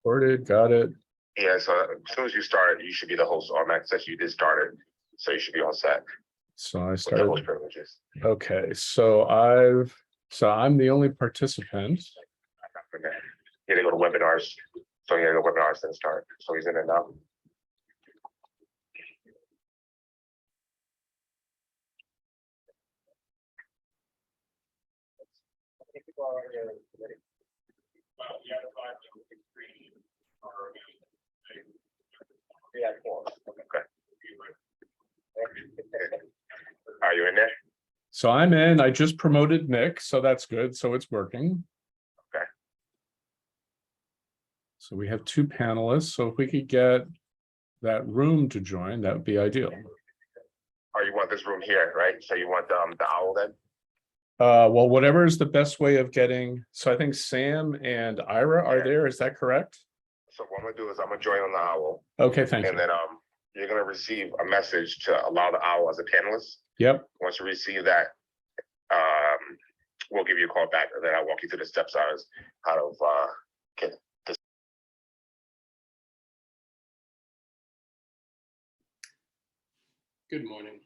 Recorded, got it. Yeah, so as soon as you start, you should be the host automatic since you did start it. So you should be all set So I with the started. host privileges. Okay, so I'm the only participant. Yeah, they go to webinars. So yeah, the webinars then start. So he's in it now. Okay. Are you in there? So I'm in. I just promoted Nick, so that's good. So it's working. Okay. So we have two panelists. So if we could get that room to join, that would be ideal. Or you want this room here, right? So you want the owl then? Well, whatever is the best way of getting. So I think Sam and Ira are there. Is that correct? So what I'm gonna do is I'm gonna join on the owl. Okay, thank you. And then you're gonna receive a message to allow the owl as a panelist. Yep. Once you receive that, we'll give you a call back, and then I'll walk you through the steps as how to get this. Good morning.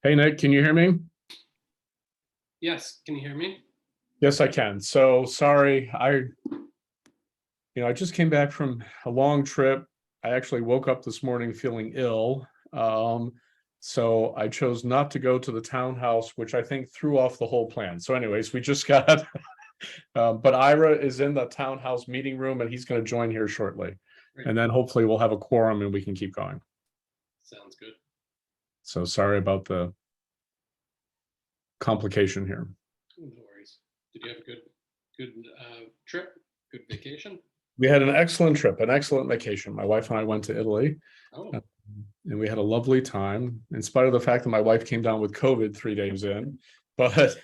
Hey, Nick, can you hear me? Yes, can you hear me? Yes, I can. So sorry, I just came back from a long trip. I actually woke up this morning feeling ill. So I chose not to go to the townhouse, which I think threw off the whole plan. So anyways, we just got, but Ira is in the townhouse meeting room and he's going to join here shortly. Great. And then hopefully we'll have a quorum and we can keep going. Sounds good. So sorry about the complication here. No worries. Did you have a good trip? Good vacation? We had an excellent trip, an excellent vacation. My wife and I went to Italy. Oh, And we had a lovely time, in spite of the fact that my wife came down with COVID 3 days in. But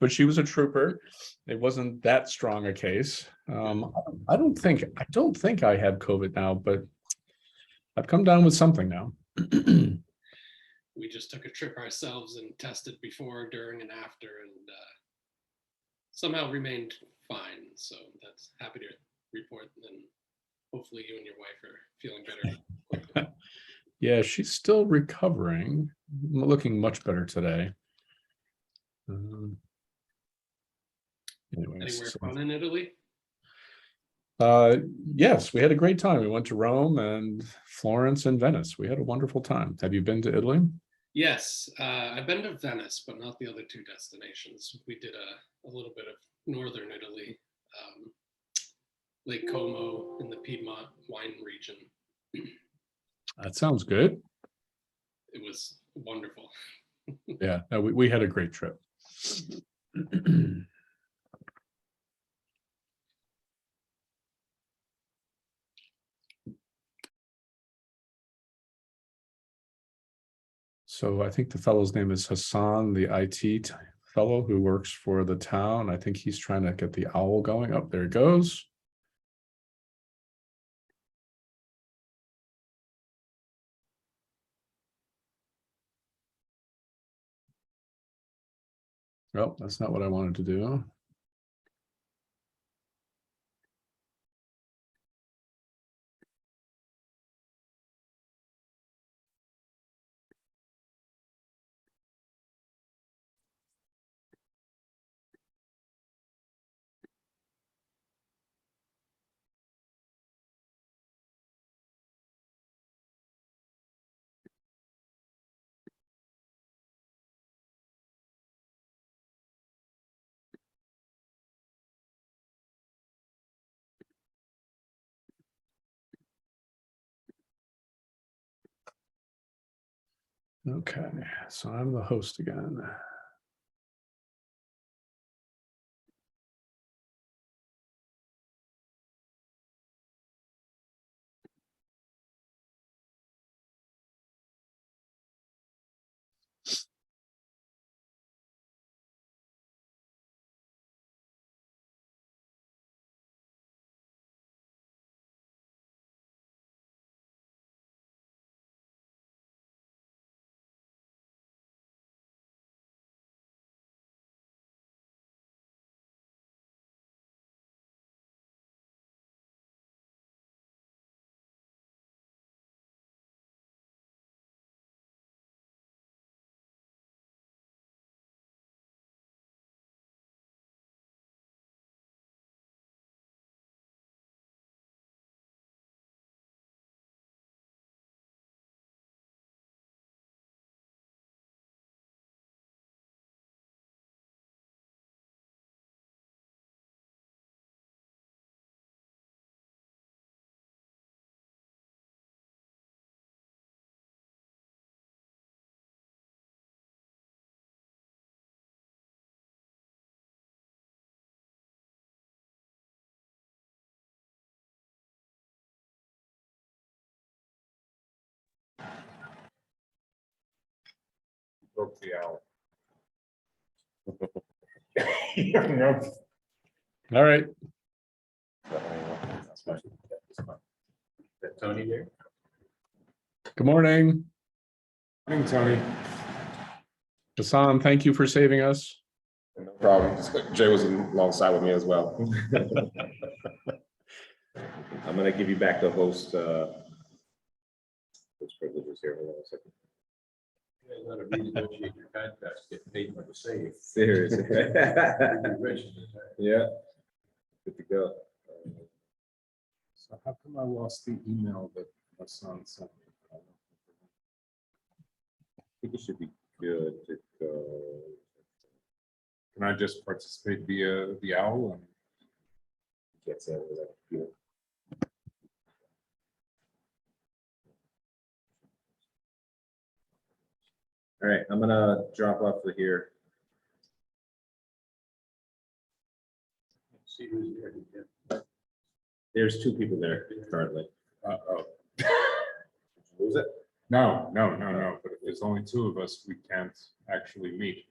she was a trooper. It wasn't that strong a case. I don't think I have COVID now, but I've come down with something now. we just took a trip ourselves and tested before, during, and after, and somehow remained fine. So that's happy to report. And hopefully you and your wife are feeling better quickly. Yeah, she's still recovering, looking much better today. Anyways, Anywhere fun in Italy? yes, we had a great time. We went to Rome and Florence and Venice. We had a wonderful time. Have you been to Italy? Yes, I've been to Venice, but not the other two destinations. We did a little bit of northern Italy, Lake Como in the Piedmont wine region. That sounds good. It was wonderful. Yeah, no, we had a great trip. So I think the fellow's name is Hassan, the IT fellow who works for the town. I think he's trying to get the owl going. Oh, there it goes. Oh, that's not what I wanted to do. Okay, so I'm the host again. broke the owl. No. All right. Tony there? Good morning. Morning, Tony. Hassan, thank you for saving us. No problem. Jay was alongside with me as well. I'm gonna give you back the host. Those privileges here. Hold on a second. You gotta renegotiate your contracts, get paid for the save. Seriously. Yeah. Good to go. So how come I lost the email that my son sent me? I think it should be good to go. Can I just participate via the owl? And Can't say it was like, you know. All right, I'm gonna drop off of here. See who's there. Yeah. There's two people there currently. oh, Lose it? no. But if there's only two of us, we can't actually meet.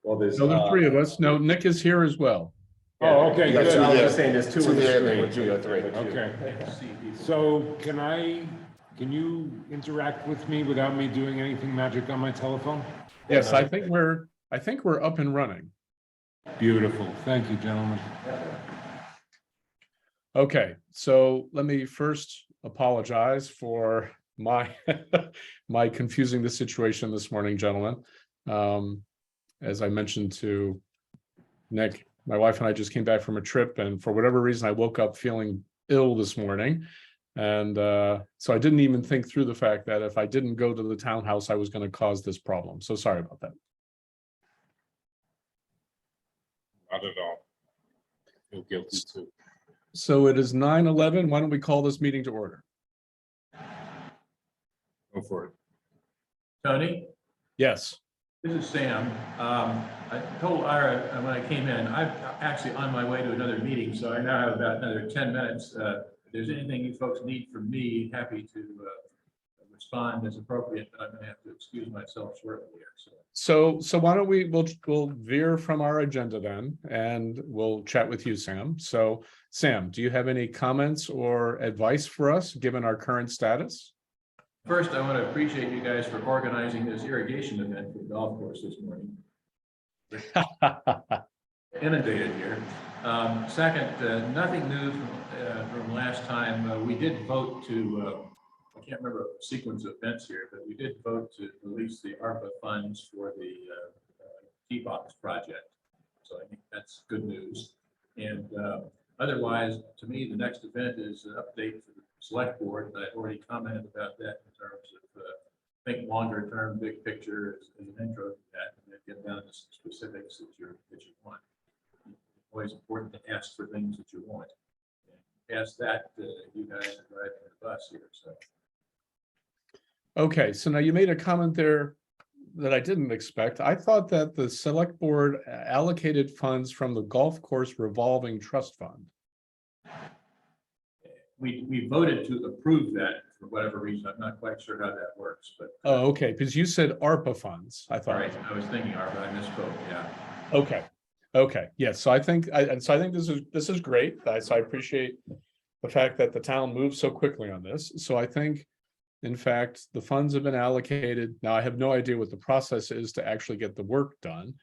Well, there's. So there's three of us. No, Nick is here as well. Oh, okay, Yeah, good. I was just saying, there's two in the there, screen. with you, Yeah, three. Okay. See people. So can you interact with me without me doing anything magic on my telephone? Yes, I think we're up and running. Beautiful. Thank you, gentlemen. Okay, so let me first apologize for my my confusing the situation this morning, gentlemen. As I mentioned to Nick, my wife and I just came back from a trip, and for whatever reason, I woke up feeling ill this morning. And so I didn't even think through the fact that if I didn't go to the townhouse, I was going to cause this problem. So sorry about that. Not at all. I feel guilty too. So it is 9:11. Why don't we call this meeting to order? Go for it. Tony, Yes. this is Sam. I told Ira when I came in, I'm actually on my way to another meeting, so I now have about another 10 minutes. If there's anything you folks need from me, happy to respond as appropriate, but I'm gonna have to excuse myself shortly here, so. So why don't we'll veer from our agenda then, and we'll chat with you, Sam. So Sam, do you have any comments or advice for us, given our current status? First, I want to appreciate you guys for organizing this irrigation event for the golf course this morning. Inundated here. Second, nothing new from last time. We did vote to, I can't remember the sequence of events here, but we did vote to release the ARPA funds for the T-box project. So I think that's good news. And otherwise, to me, the next event is an update for the select board. I've already commented about that in terms of think longer term, big picture as an intro to that, and then get down to some specifics that you want. Always important to ask for things that you want. And past that, you guys are driving the bus here. So Okay, so now you made a comment there that I didn't expect. I thought that the select board allocated funds from the golf course revolving trust fund. we voted to approve that for whatever reason. I'm not quite sure how that works, but Oh, okay, because you said ARPA funds, I all thought. right. I was thinking, Art, but I misspoke. Yeah. Okay, yes, so I think this is great. So I appreciate the fact that the town moved so quickly on this. So I think, in fact, the funds have been allocated. Now, I have no idea what the process is to actually get the work done.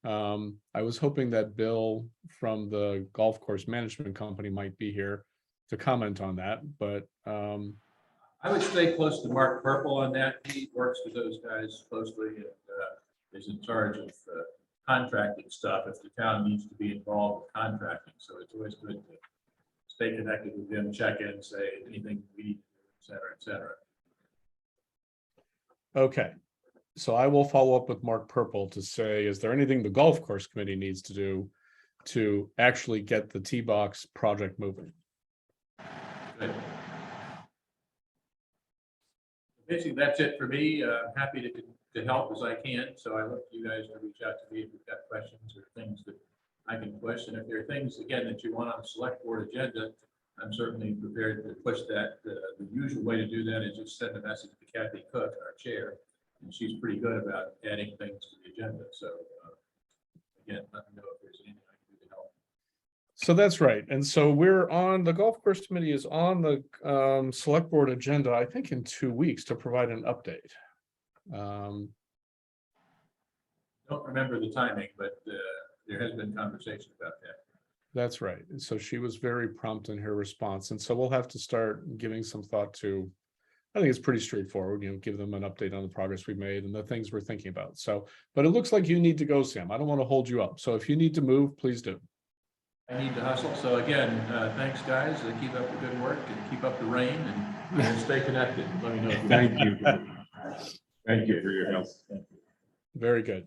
I was hoping that Bill from the golf course management company might be here to comment on that, but I would stay close to Mark Purple on that. He works with those guys closely and is in charge of contracting stuff if the town needs to be involved with contracting. So it's always good to stay connected with them, check in, say anything we need, et cetera, et cetera. okay. So I will follow up with Mark Purple to say, is there anything the golf course committee needs to do to actually get the T-box project moving? Good. Basically, that's it for me. Happy to help as I can. So I look to you guys to reach out to me if you've got questions or things that I can push. And if there are things, again, that you want on the select board agenda, I'm certainly prepared to push that. The usual way to do that is just send a message to Kathy Cook, our chair, and she's pretty good about adding things to the agenda. So again, let me know if there's anything I can do to help. So that's right. And so we're on, the golf course committee is on the select board agenda, I think in 2 weeks to provide an update. Don't remember the timing, but there has been conversation about that. That's right. And so she was very prompt in her response. And so we'll have to start giving some thought to, I think it's pretty straightforward, give them an update on the progress we made and the things we're thinking about. So, but it looks like you need to go, Sam. I don't want to hold you up. So if you need to move, please do. I need to hustle. So again, thanks, guys. Keep up the good work and keep up the rain and stay connected. Let me know. If Thank you. Thank you for your help. Very good.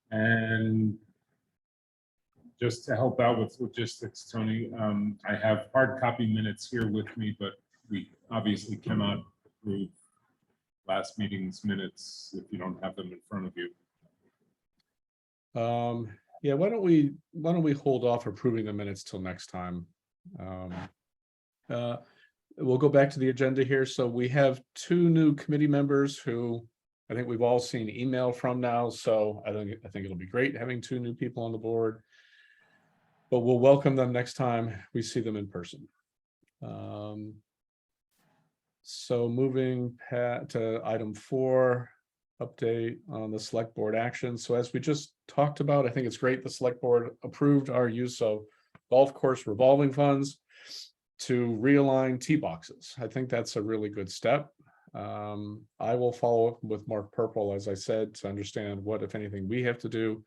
And just to help out with logistics, Tony, I have hard copy minutes here with me, but we obviously cannot approve last meeting's minutes if you don't have them in front of you. Yeah, why don't we hold off approving the minutes till next time? We'll go back to the agenda here. So we have 2 new committee members who I think we've all seen email from now. So I think it'll be great having 2 new people on the board. But we'll welcome them next time we see them in person. So moving to item 4, update on the select board action. So as we just talked about, I think it's great the select board approved our use of golf course revolving funds to realign tee boxes. I think that's a really good step. I will follow up with Mark Purple, as I said, to understand what, if anything, we have to do,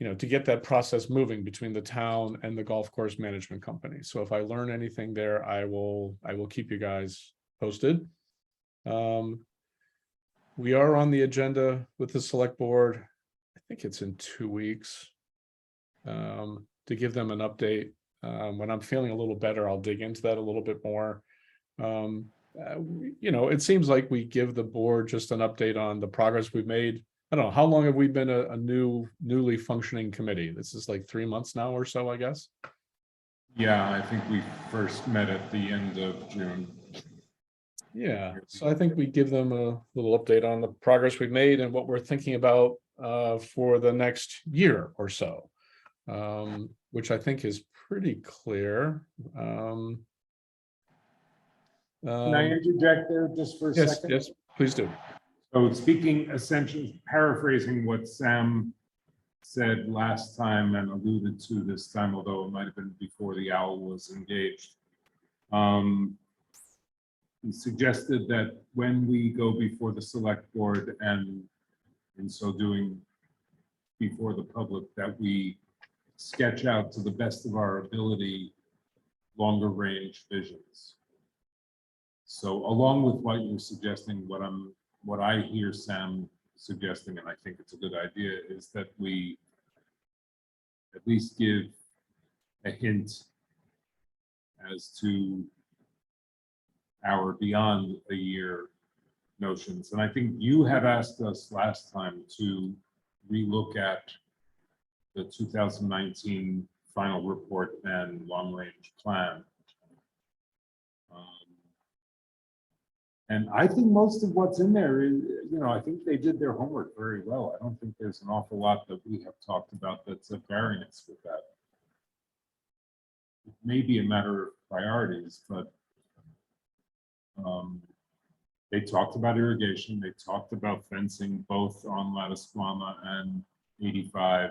to get that process moving between the town and the golf course management company. So if I learn anything there, I will keep you guys posted. We are on the agenda with the select board. I think it's in 2 weeks, to give them an update. When I'm feeling a little better, I'll dig into that a little bit more. It seems like we give the board just an update on the progress we've made. I don't know, how long have we been a newly functioning committee? This is like 3 months now or so, I guess. Yeah, I think we first met at the end of June. Yeah, so I think we give them a little update on the progress we've made and what we're thinking about for the next year or so, which I think is pretty clear. Can I interject there just for a second? Yes, please do. So speaking, essentially paraphrasing what Sam said last time and alluded to this time, although it might have been before the owl was engaged. He suggested that when we go before the select board and in so doing before the public, that we sketch out to the best of our ability longer range visions. So along with what you're suggesting, what I hear Sam suggesting, and I think it's a good idea, is that we at least give a hint as to our beyond a year notions. And I think you had asked us last time to relook at the 2019 final report and long range plan. And I think most of what's in there is, I think they did their homework very well. I don't think there's an awful lot that we have talked about that's at variance with that. It may be a matter of priorities, but they talked about irrigation. They talked about fencing, both on Lattisquama and 85.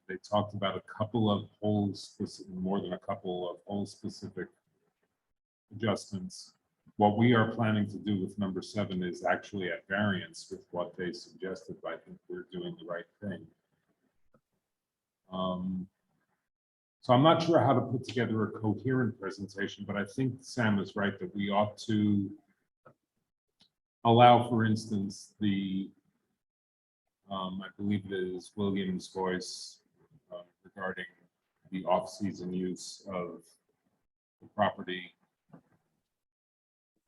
They talked about a couple of holes, more than a couple of hole specific adjustments. What we are planning to do with number 7 is actually at variance with what they suggested, but I think we're doing the right thing. So I'm not sure how to put together a coherent presentation, but I think Sam is right that we ought to allow, for instance, the, I believe it is William's voice regarding the off-season use of the property.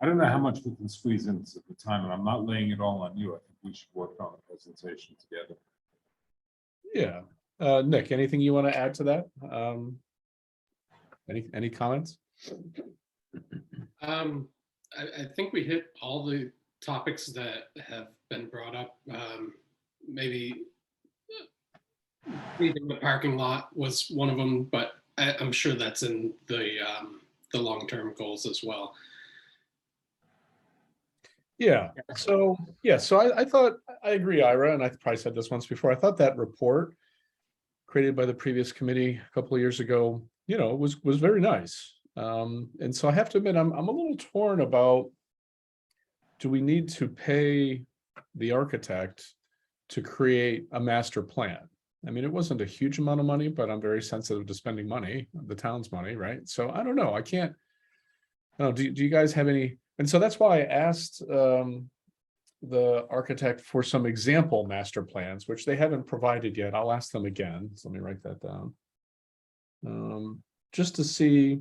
I don't know how much we can squeeze into the time, and I'm not laying it all on you. I think we should work on a presentation together. Yeah. Nick, anything you want to add to that? Any comments? I think we hit all the topics that have been brought up. Maybe leaving the parking lot was one of them, but I'm sure that's in the long-term goals as well. Yeah, so I thought, I agree, Ira, and I probably said this once before. I thought that report created by the previous committee a couple of years ago, was very nice. And so I have to admit, I'm a little torn about, do we need to pay the architect to create a master plan? I mean, it wasn't a huge amount of money, but I'm very sensitive to spending money, the town's money, right? So I don't know. I don't know. Do you guys have any? And so that's why I asked the architect for some example master plans, which they haven't provided yet. I'll ask them again. So let me write that down. Just to see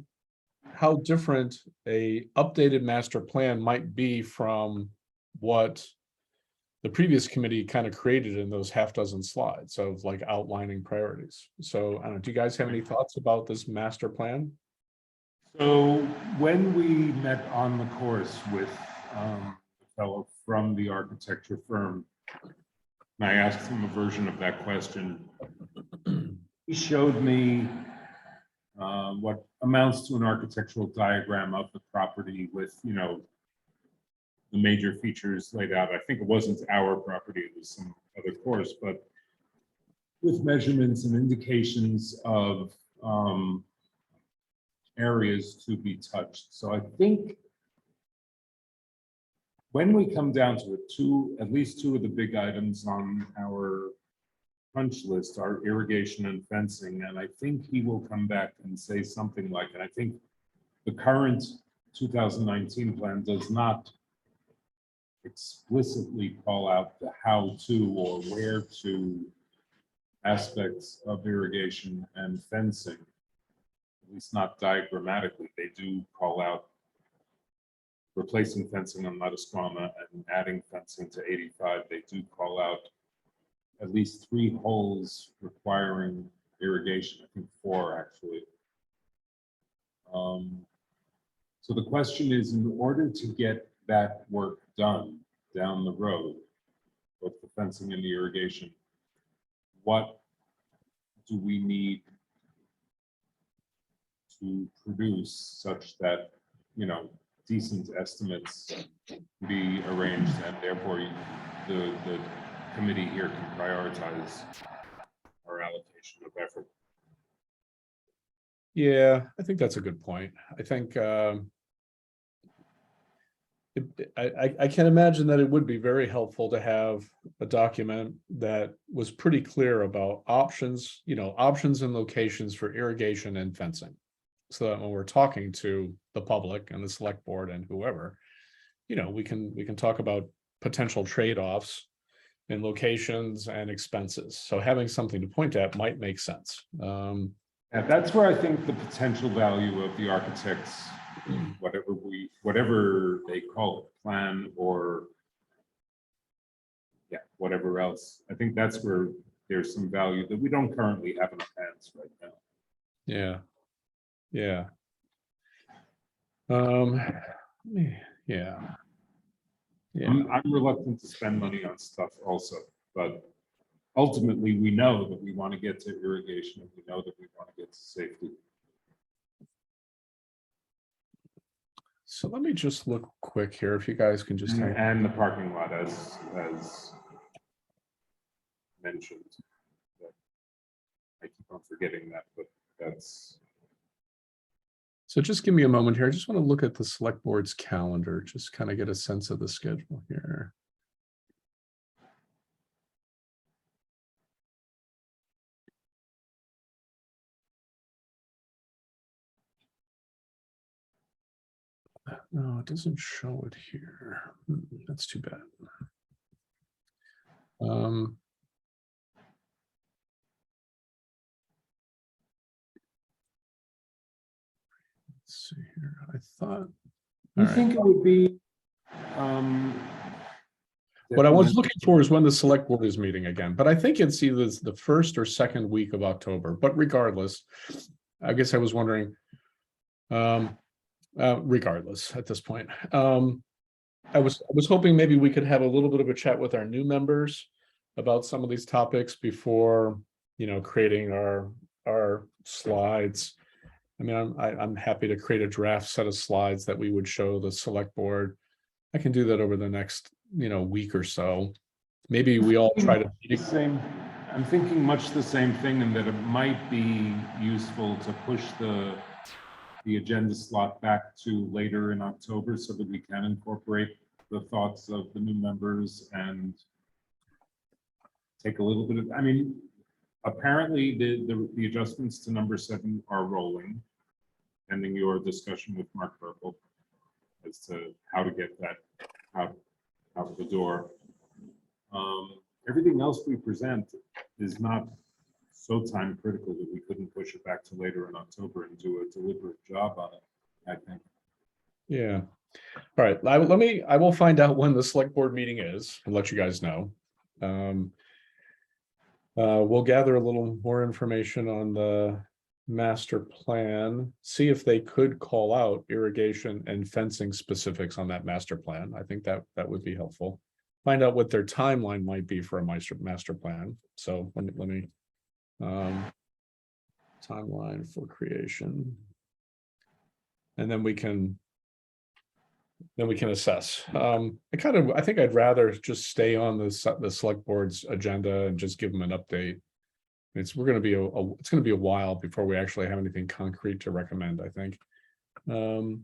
how different a updated master plan might be from what the previous committee kind of created in those half dozen slides of like outlining priorities. So I don't know, do you guys have any thoughts about this master plan? So when we met on the course with a fellow from the architecture firm, and I asked him a version of that question, he showed me what amounts to an architectural diagram of the property with, the major features laid out. I think it wasn't our property, it was some other course, but with measurements and indications of areas to be touched. So I think when we come down to it, at least two of the big items on our punch list are irrigation and fencing. And I think he will come back and say something like, and I think the current 2019 plan does not explicitly call out the how to or where to aspects of irrigation and fencing, at least not diagrammatically. They do call out replacing fencing on Matasquama and adding fencing to 85. They do call out at least 3 holes requiring irrigation, I think 4 actually. So the question is, in order to get that work done down the road, both the fencing and the irrigation, what do we need to produce such that, decent estimates be arranged, and therefore the committee here can prioritize our allocation of effort? Yeah, I think that's a good point. I think I can imagine that it would be very helpful to have a document that was pretty clear about options, options and locations for irrigation and fencing. So that when we're talking to the public and the select board and whoever, we can talk about potential trade-offs in locations and expenses. So having something to point at might make sense. And that's where I think the potential value of the architect's, whatever they call it, plan or whatever else. I think that's where there's some value that we don't currently have in our hands right now. Yeah. Yeah. Yeah. I'm reluctant to spend money on stuff also, but ultimately we know that we want to get to irrigation and we know that we want to get to safety. So let me just look quick here. If you guys can just hang. And the parking lot as mentioned. I keep on forgetting that, but that's. So just give me a moment here. I just want to look at the select board's calendar, just kind of get a sense of the schedule here. No, it doesn't show it here. That's too bad. Let's see here. I thought. You All think it would be? What I was looking for is when the select board is meeting again, but I think it's either the first or second week of October. But regardless, I guess I was wondering, regardless at this point. I was hoping maybe we could have a little bit of a chat with our new members about some of these topics before, creating our slides. I mean, I'm happy to create a draft set of slides that we would show the select board. I can do that over the next, week or so. Maybe we all try to. I'm thinking much the same thing, in that it might be useful to push the agenda slot back to later in October so that we can incorporate the thoughts of the new members and take a little bit of, I mean, apparently the adjustments to number 7 are rolling, pending your discussion with Mark Burkle as to how to get that out of the door. Everything else we present is not so time critical that we couldn't push it back to later in October and do a deliberate job on it, I think. Yeah. All right. I will find out when the select board meeting is and let you guys know. We'll gather a little more information on the master plan, see if they could call out irrigation and fencing specifics on that master plan. I think that would be helpful. Find out what their timeline might be for a master plan. So let me timeline for creation. And then we can assess. I think I'd rather just stay on the select board's agenda and just give them an update. It's going to be a while before we actually have anything concrete to recommend, I think. Okay.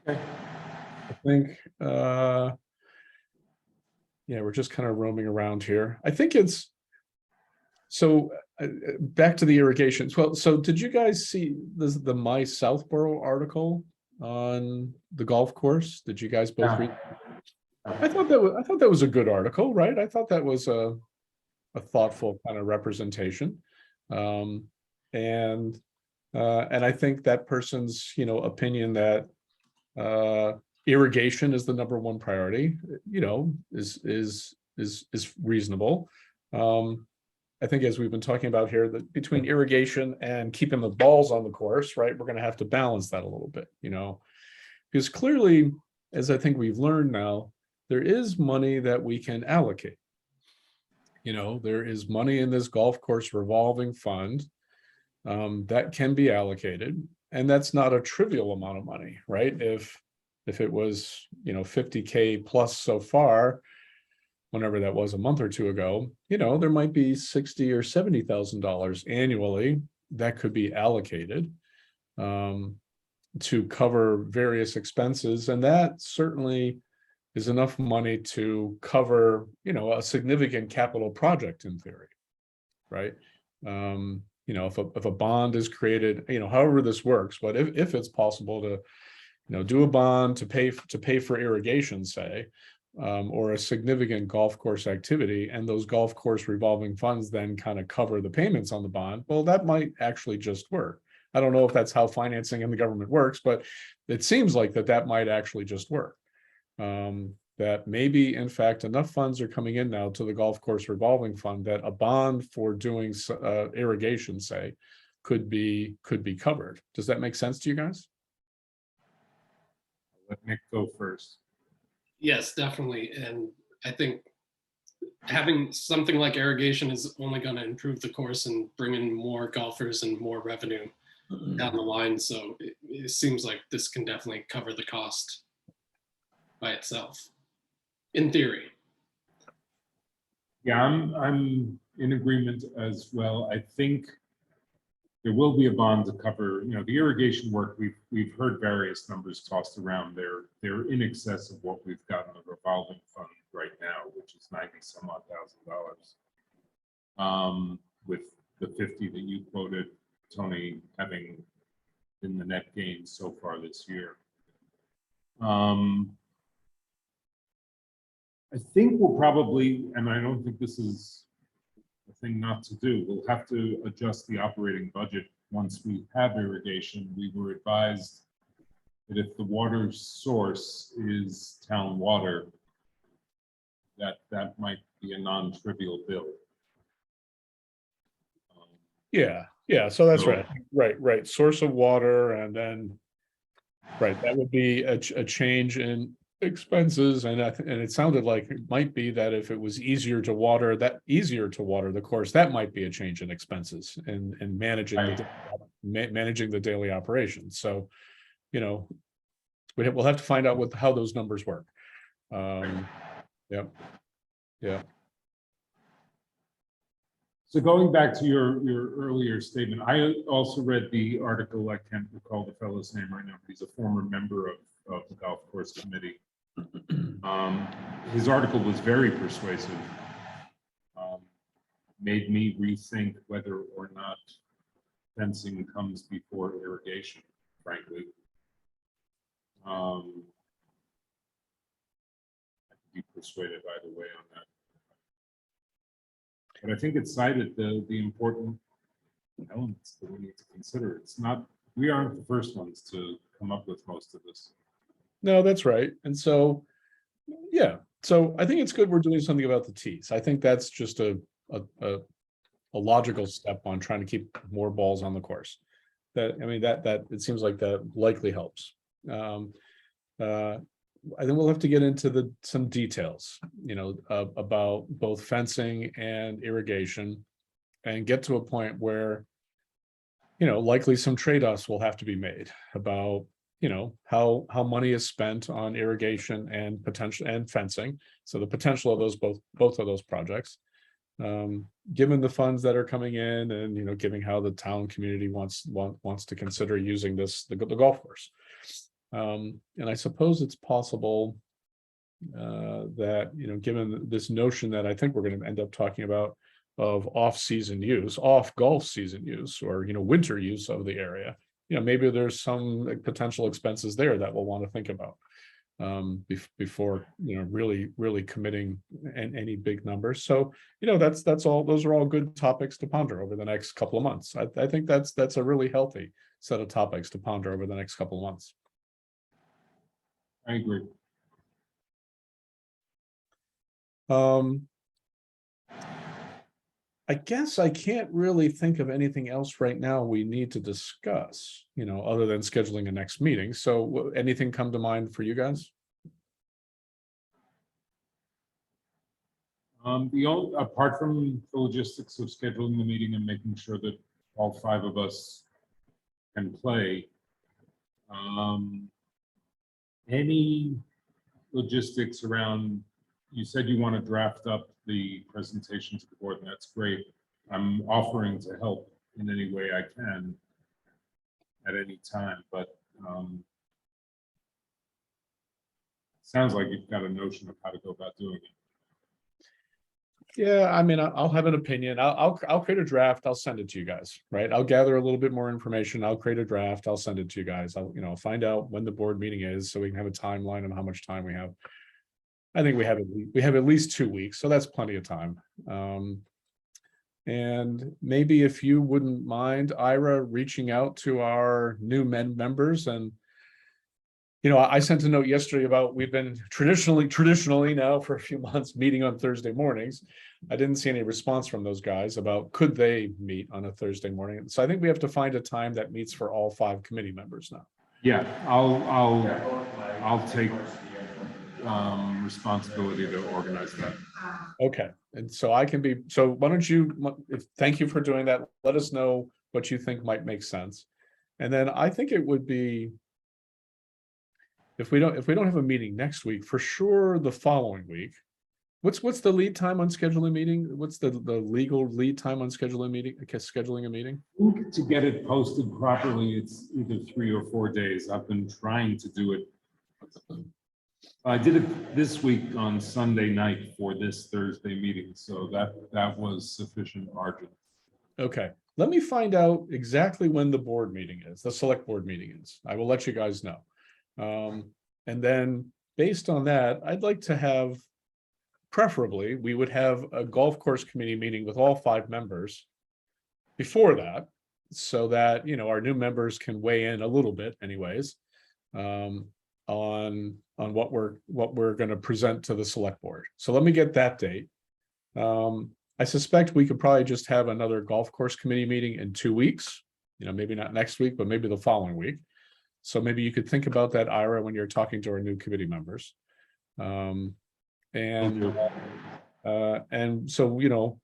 I think yeah, we're just kind of roaming around here. I think it's so back to the irrigations. Well, so did you guys see the My Southborough article on the golf course? Did you guys both read? I thought that was a good article, right? I thought that was a thoughtful kind of representation. And I think that person's, opinion that irrigation is the number one priority, is reasonable. I think, as we've been talking about here, that between irrigation and keeping the balls on the course, right, we're going to have to balance that a little bit, because clearly, as I think we've learned now, there is money that we can allocate. There is money in this golf course revolving fund that can be allocated, and that's not a trivial amount of money, right? If it was, $50K plus so far, whenever that was a month or two ago, there might be $60,000 or $70,000 annually that could be allocated to cover various expenses, and that certainly is enough money to cover, a significant capital project in theory, right? If a bond is created, however this works, but if it's possible to, do a bond to pay for irrigation, say, or a significant golf course activity, and those golf course revolving funds then kind of cover the payments on the bond, well, that might actually just work. I don't know if that's how financing in the government works, but it seems like that might actually just work. That maybe, in fact, enough funds are coming in now to the golf course revolving fund that a bond for doing irrigation, say, could be covered. Does that make sense to you guys? Let Nick go first. Yes, definitely. And I think having something like irrigation is only going to improve the course and bring in more golfers and more revenue down the line. So it seems like this can definitely cover the cost by itself, in theory. Yeah, I'm in agreement as well. I think there will be a bond to cover, the irrigation work. We've heard various numbers tossed around. They're in excess of what we've got in the revolving fund right now, which is $90-some odd thousand. With the 50 that you quoted, Tony, having been the net gain so far this year. I think we'll probably, and I don't think this is a thing not to do, we'll have to adjust the operating budget once we have irrigation. We were advised that if the water source is town water, that might be a non-trivial bill. Yeah. So that's right. Source of water, and then Right, that would be a change in expenses, and and it sounded like it might be that if it was easier to water the course, that might be a change in expenses and managing managing the daily operations. So, you know, we'll have to find out how those numbers work. Yep, yeah. So going back to your earlier statement, I also read the article. I can't recall the fellow's name right now, but he's a former member of the golf course committee. His article was very persuasive. Made me rethink whether or not fencing comes before irrigation, frankly. I could be persuaded either way on that. But I think it cited the important elements that we need to consider. It's not, we aren't the first ones to come up with most of this. No, that's right. And so, yeah, so I think it's good we're doing something about the tees. I think that's just a logical step on trying to keep more balls on the course. That, I mean, that it seems like that likely helps. I think we'll have to get into some details, you know, about both fencing and irrigation, and get to a point where, you know, likely some trade-offs will have to be made about, you know, how money is spent on irrigation and potential and fencing. So the potential of those both of those projects, given the funds that are coming in, and, you know, given how the town community wants to consider using the golf course. And I suppose it's possible that, you know, given this notion that I think we're going to end up talking about of off-season use, off golf season use, or, you know, winter use of the area, you know, maybe there's some potential expenses there that we'll want to think about before, you know, really committing any big numbers. So, you know, those are all good topics to ponder over the next couple of months. I think that's a really healthy set of topics to ponder over the next couple of months. I agree. I guess I can't really think of anything else right now we need to discuss, you know, other than scheduling a next meeting. So anything come to mind for you guys? Apart from the logistics of scheduling the meeting and making sure that all 5 of us can play, any logistics around, you said you want to draft up the presentation to the board, and that's great. I'm offering to help in any way I can at any time, but sounds like you've got a notion of how to go about doing it. Yeah, I mean, I'll have an opinion. I'll create a draft. I'll send it to you guys, right? I'll gather a little bit more information. I'll create a draft. I'll send it to you guys. I'll, you know, find out when the board meeting is so we can have a timeline on how much time we have. I think we have at least 2 weeks, so that's plenty of time. And maybe if you wouldn't mind, Ira, reaching out to our new members. And, you know, I sent a note yesterday about we've been traditionally now for a few months meeting on Thursday mornings. I didn't see any response from those guys about could they meet on a Thursday morning. So I think we have to find a time that meets for all 5 committee members now. Yeah, I'll take responsibility to organize that. Okay, and so I can be, so why don't you, thank you for doing that. Let us know what you think might make sense. And then I think it would be, if we don't have a meeting next week, for sure the following week. What's the lead time on scheduling a meeting? What's the legal lead time on scheduling a meeting? I think to get it posted properly, it's either 3 or 4 days. I've been trying to do it. I did it this week on Sunday night for this Thursday meeting, so that was sufficient margin. Okay, let me find out exactly when the board meeting is, the select board meeting is. I will let you guys know. And then based on that, I'd like to have, preferably, we would have a golf course committee meeting with all 5 members before that, so that, you know, our new members can weigh in a little bit anyways, on what we're going to present to the select board. So let me get that date. I suspect we could probably just have another golf course committee meeting in 2 weeks, you know, maybe not next week, but maybe the following week. So maybe you could think about that, Ira, when you're talking to our new committee members. And so, you know,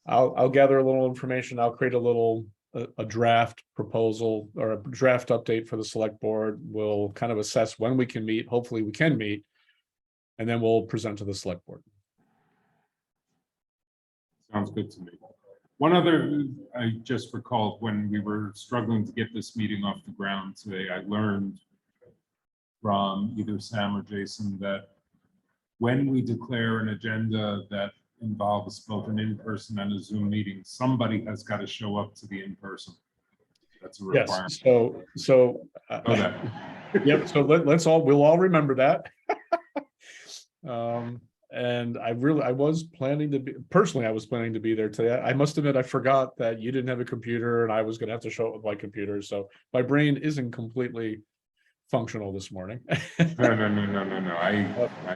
I'll gather a little information. I'll create a draft proposal or a draft update for the select board. We'll kind of assess when we can meet. Hopefully we can meet. And then we'll present to the select board. Sounds good to me. One other, I just recalled when we were struggling to get this meeting off the ground today, I learned from either Sam or Jason that when we declare an agenda that involves both an in-person and a Zoom meeting, somebody has got to show up to the in-person. That's a Yes, requirement. so. Know that. Yep, so we'll all remember that. And I was planning to be, personally, I was planning to be there today. I must admit, I forgot that you didn't have a computer and I was gonna have to show up with my computer, so my brain isn't completely functional this morning. No. I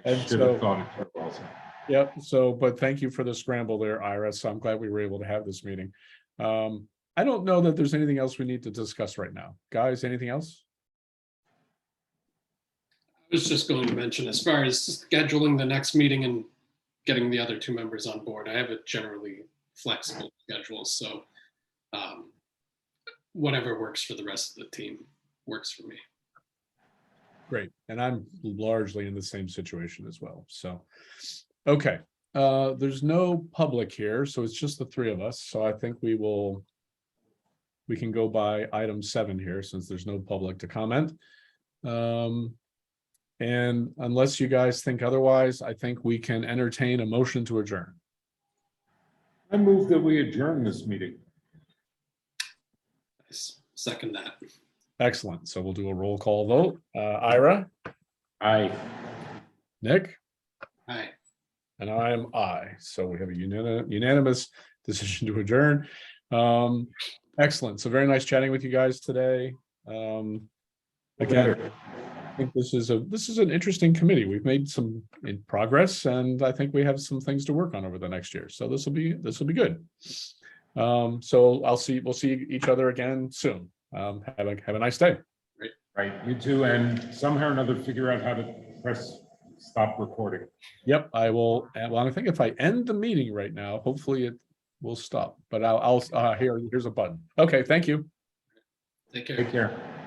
And should so- have thought it through also. Yep, so, but thank you for the scramble there, Ira, so I'm glad we were able to have this meeting. I don't know that there's anything else we need to discuss right now. Guys, anything else? I was just going to mention, as far as scheduling the next meeting and getting the other two members on board, I have a generally flexible schedule, so whatever works for the rest of the team works for me. Great, and I'm largely in the same situation as well, so. Okay, there's no public here, so it's just the three of us, so I think we can go by item 7 here, since there's no public to comment. And unless you guys think otherwise, I think we can entertain a motion to adjourn. I move that we adjourn this meeting. Second that. Excellent, so we'll do a roll call vote. Ira, Aye. Nick, Aye. and I am aye, so we have a unanimous decision to adjourn. Excellent, so very nice chatting with you guys today. Again, I think this is an interesting committee. We've made some progress, and I think we have some things to work on over the next year. So this will be good. So we'll see each other again soon. Have a nice day. Right, you too, and somehow or another figure out how to press stop recording. Yep, I will. Well, I think if I end the meeting right now, hopefully it will stop. But here's a button. Okay, thank you. Take care. Take care.